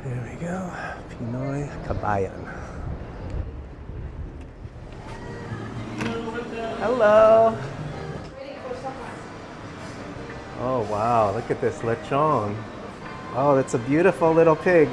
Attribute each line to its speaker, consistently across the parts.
Speaker 1: There we go. Pinoy Kabayan. Hello. Oh wow, look at this lechon. Oh, that's a beautiful little pig.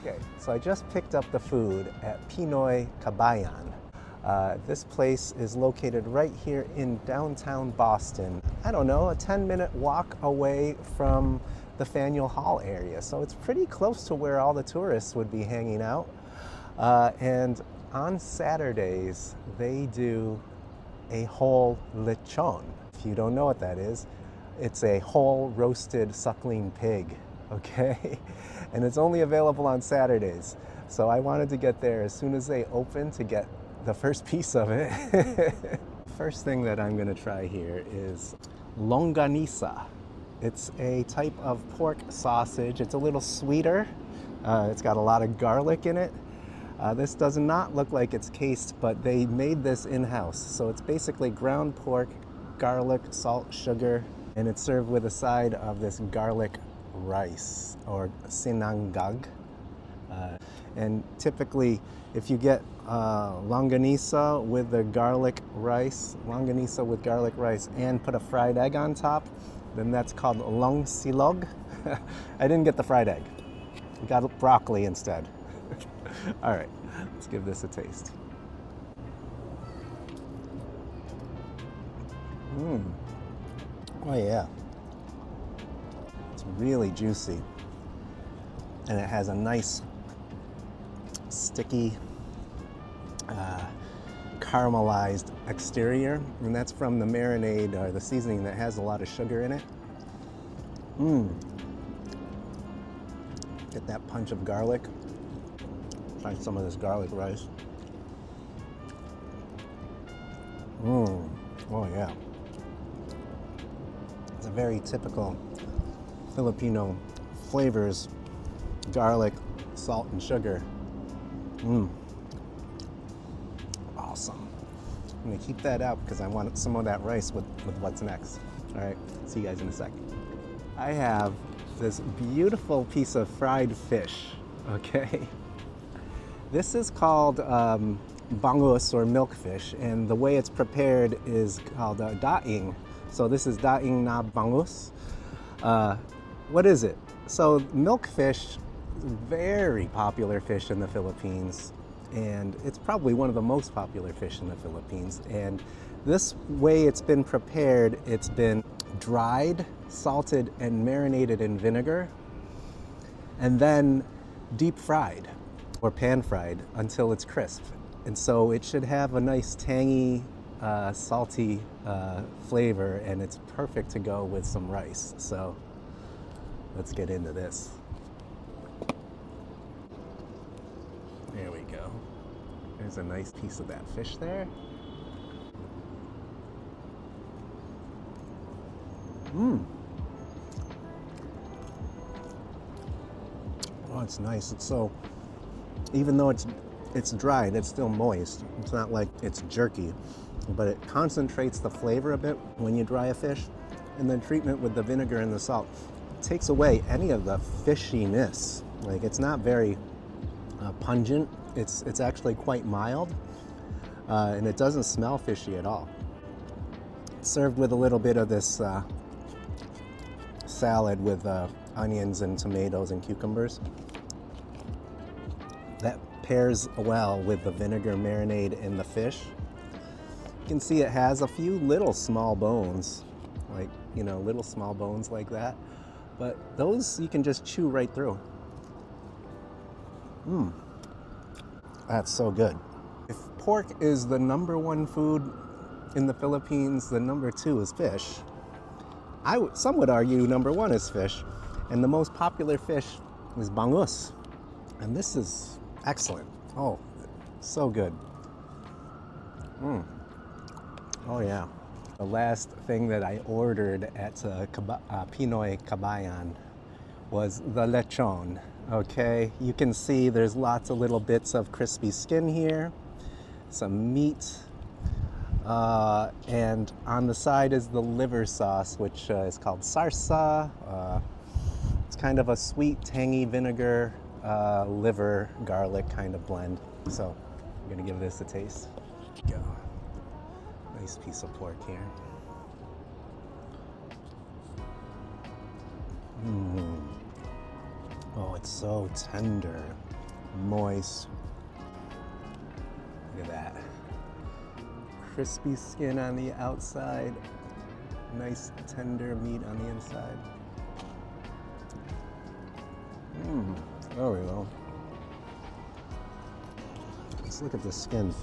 Speaker 1: Okay, so I just picked up the food at Pinoy Kabayan. This place is located right here in downtown Boston. I don't know, a 10-minute walk away from the Faneuil Hall area. So it's pretty close to where all the tourists would be hanging out. And on Saturdays, they do a whole lechon. If you don't know what that is, it's a whole roasted suckling pig, okay? And it's only available on Saturdays. So I wanted to get there as soon as they open to get the first piece of it. First thing that I'm gonna try here is Longganisa. It's a type of pork sausage. It's a little sweeter. It's got a lot of garlic in it. This does not look like it's cased, but they made this in-house. So it's basically ground pork, garlic, salt, sugar, and it's served with a side of this garlic rice, or sinangag. And typically, if you get longanisa with the garlic rice, longanisa with garlic rice, and put a fried egg on top, then that's called long silog. I didn't get the fried egg. I got broccoli instead. All right, let's give this a taste. Oh yeah. It's really juicy. And it has a nice, sticky, caramelized exterior. And that's from the marinade, or the seasoning that has a lot of sugar in it. Get that punch of garlic. Try some of this garlic rice. Oh yeah. It's a very typical Filipino flavors: garlic, salt, and sugar. Awesome. I'm gonna keep that out because I want some of that rice with what's next. All right, see you guys in a second. I have this beautiful piece of fried fish, okay? This is called Bangus, or milkfish, and the way it's prepared is called Daing. So this is Daing na Bangus. What is it? So milkfish, very popular fish in the Philippines, and it's probably one of the most popular fish in the Philippines. And this way it's been prepared, it's been dried, salted, and marinated in vinegar, and then deep fried or pan fried until it's crisp. And so it should have a nice tangy, salty flavor, and it's perfect to go with some rice. So let's get into this. There we go. There's a nice piece of that fish there. Oh, it's nice. It's so, even though it's dried, it's still moist. It's not like it's jerky, but it concentrates the flavor a bit when you dry a fish. And then treatment with the vinegar and the salt takes away any of the fishiness. Like, it's not very pungent. It's actually quite mild, and it doesn't smell fishy at all. It's served with a little bit of this salad with onions and tomatoes and cucumbers. That pairs well with the vinegar marinade in the fish. You can see it has a few little small bones, like, you know, little small bones like that, but those you can just chew right through. That's so good. If pork is the #1 food in the Philippines, the number 2 is fish. Some would argue number 1 is fish, and the most popular fish is Bangus. And this is excellent. Oh, so good. Oh yeah. The last thing that I ordered at Pinoy Kabayan was the lechon. Okay, you can see there's lots of little bits of crispy skin here, some meat, and on the side is the liver sauce, which is called sarsa. It's kind of a sweet, tangy vinegar, liver, garlic kind of blend. So I'm gonna give this a taste. Go. Nice piece of pork here. Oh, it's so tender, moist. Look at that. Crispy skin on the outside, nice tender meat on the inside. There we go. Let's look at the skin.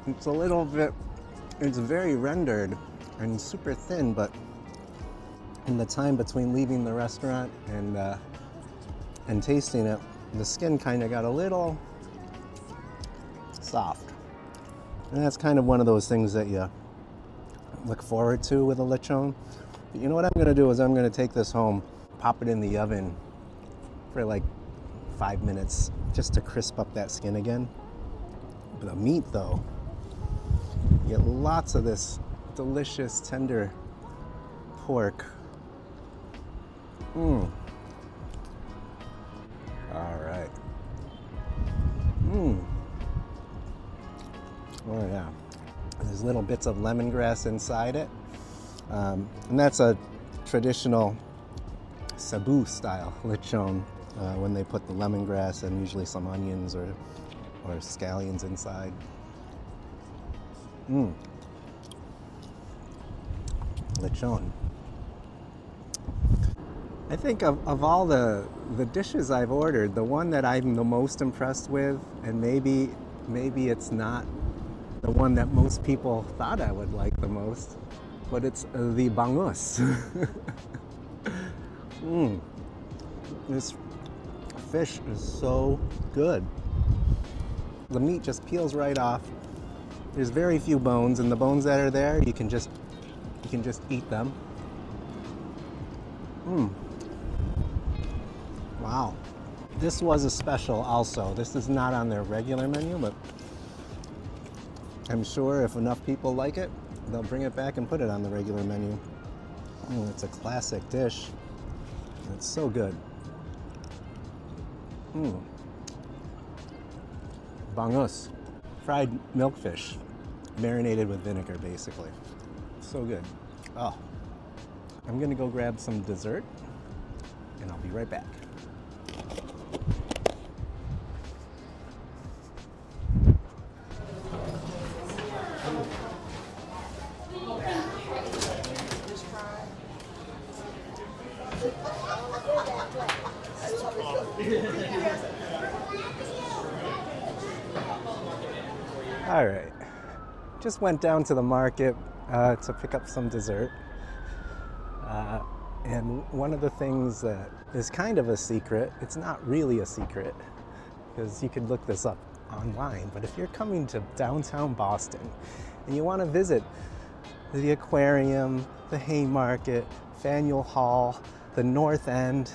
Speaker 1: It's a little bit, it's very rendered and super thin, but in the time between leaving the restaurant and tasting it, the skin kind of got a little soft. And that's kind of one of those things that you look forward to with a lechon. But you know what I'm gonna do is I'm gonna take this home, pop it in the oven for like 5 minutes just to crisp up that skin again. But the meat though, you get lots of this delicious, tender pork. All right. Oh yeah. There's little bits of lemongrass inside it. And that's a traditional Cebu style lechon, when they put the lemongrass and usually some onions or scallions inside. Lechon. I think of all the dishes I've ordered, the one that I'm the most impressed with, and maybe it's not the one that most people thought I would like the most, but it's the bangus. This fish is so good. The meat just peels right off. There's very few bones, and the bones that are there, you can just eat them. Wow. This was a special also. This is not on their regular menu, but I'm sure if enough people like it, they'll bring it back and put it on the regular menu. It's a classic dish. It's so good. Bangus, fried milkfish, marinated with vinegar, basically. So good. Oh, I'm gonna go grab some dessert, and I'll be right back. All right, just went down to the market to pick up some dessert. And one of the things that is kind of a secret, it's not really a secret, because you could look this up online, but if you're coming to downtown Boston and you want to visit the aquarium, the Haymarket, Faneuil Hall, the North End,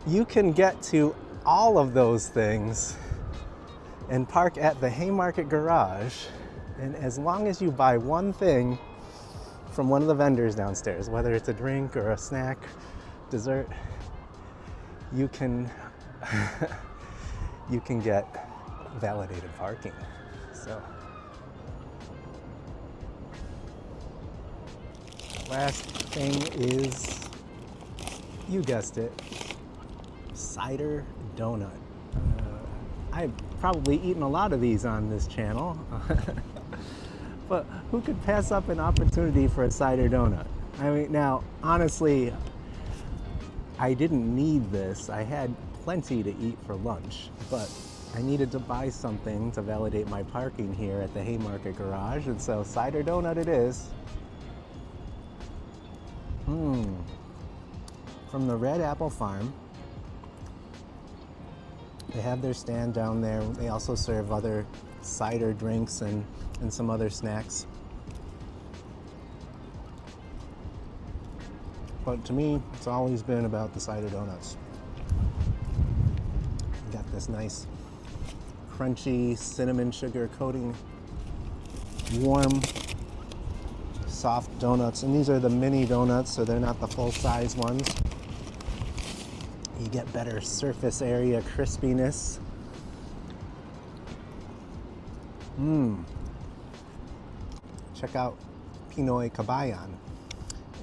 Speaker 1: you can get to all of those things and park at the Haymarket garage, and as long as you buy one thing from one of the vendors downstairs, whether it's a drink or a snack, dessert, you can you can get validated parking. So last thing is, you guessed it, cider donut. I've probably eaten a lot of these on this channel, but who could pass up an opportunity for a cider donut? I mean, now, honestly, I didn't need this. I had plenty to eat for lunch, but I needed to buy something to validate my parking here at the Haymarket Garage, and so cider donut it is. From the Red Apple Farm. They have their stand down there. They also serve other cider drinks and some other snacks. But to me, it's always been about the cider donuts. You got this nice crunchy cinnamon sugar coating, warm, soft donuts. And these are the mini donuts, so they're not the full-size ones. You get better surface area crispiness. Check out Pinoy Kabayan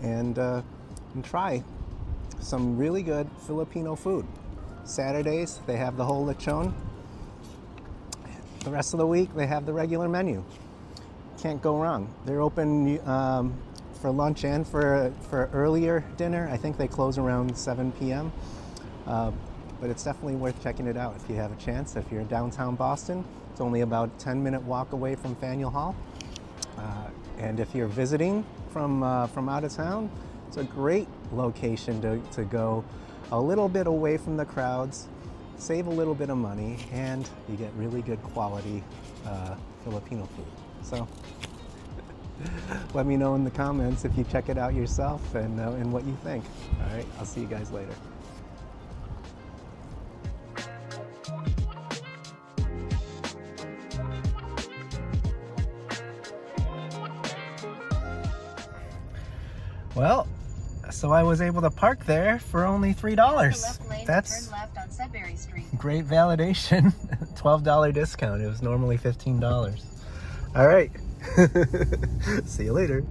Speaker 1: and try some really good Filipino food. Saturdays, they have the whole Lechon. The rest of the week, they have the regular menu. Can't go wrong. They're open for lunch and for earlier dinner. I think they close around 7 p.m. But it's definitely worth checking it out if you have a chance. If you're in downtown Boston, it's only about a 10-minute walk away from Faneuil Hall. And if you're visiting from out of town, it's a great location to go a little bit away from the crowds, save a little bit of money, and you get really good quality Filipino food. So let me know in the comments if you check it out yourself and what you think. All right, I'll see you guys later. Well, so I was able to park there for only $3. That's
Speaker 2: turn left on Sudbury Street.
Speaker 1: Great validation. $12 discount. It was normally $15. All right. See you later.